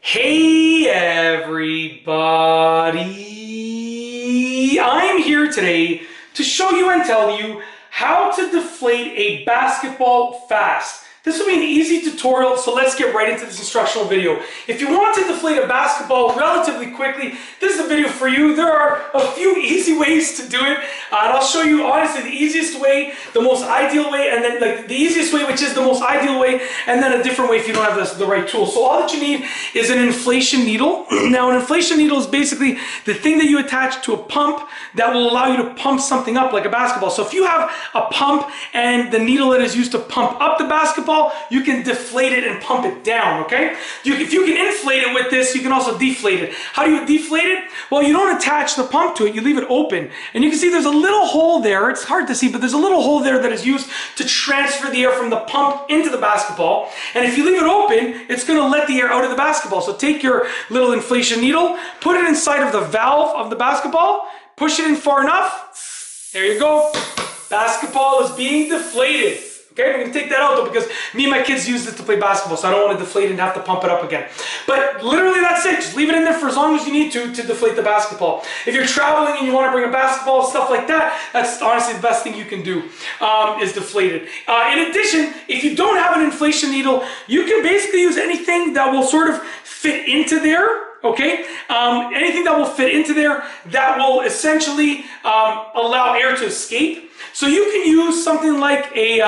Hey everybody! I'm here today to show you and tell you how to deflate a basketball fast. This will be an easy tutorial, so let's get right into this instructional video. If you want to deflate a basketball relatively quickly, this is a video for you. There are a few easy ways to do it, and I'll show you honestly the easiest way, the most ideal way, and then like the easiest way, which is the most ideal way, and then a different way if you don't have the right tool. So all that you need is an inflation needle. Now, an inflation needle is basically the thing that you attach to a pump that will allow you to pump something up like a basketball. So if you have a pump and the needle that is used to pump up the basketball, you can deflate it and pump it down, okay? If you can inflate it with this, you can also deflate it. How do you deflate it? Well, you don't attach the pump to it, you leave it open. And you can see there's a little hole there. It's hard to see, but there's a little hole there that is used to transfer the air from the pump into the basketball. And if you leave it open, it's gonna let the air out of the basketball. So take your little inflation needle, put it inside of the valve of the basketball, push it in far enough. There you go. Basketball is being deflated. Okay, we're gonna take that out though because me and my kids use this to play basketball, so I don't want to deflate it and have to pump it up again. But literally that's it. Just leave it in there for as long as you need to deflate the basketball. If you're traveling and you want to bring a basketball, stuff like that, that's honestly the best thing you can do, is deflate it. In addition, if you don't have an inflation needle, you can basically use anything that will sort of fit into there. Okay, anything that will fit into there that will essentially allow air to escape. So you can use something like a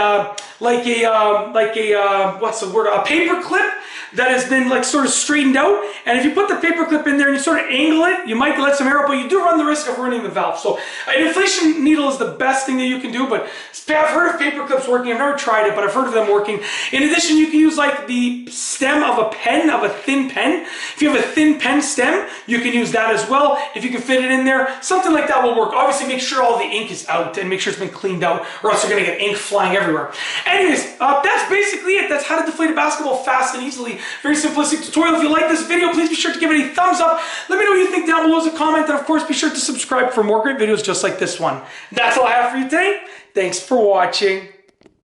what's the word? A paper clip that has been like sort of straightened out. And if you put the paper clip in there and you sort of angle it, you might let some air out, but you do run the risk of ruining the valve. So an inflation needle is the best thing that you can do, but I've heard of paper clips working. I've never tried it, but I've heard of them working. In addition, you can use like the stem of a pen, of a thin pen. If you have a thin pen stem, you can use that as well. If you can fit it in there, something like that will work. Obviously, make sure all the ink is out and make sure it's been cleaned out, or else you're gonna get ink flying everywhere. Anyways, that's basically it. That's how to deflate a basketball fast and easily. Very simplistic tutorial. If you like this video, please be sure to give it a thumbs up. Let me know what you think down below as a comment, and of course, be sure to subscribe for more great videos just like this one. That's all I have for you today. Thanks for watching.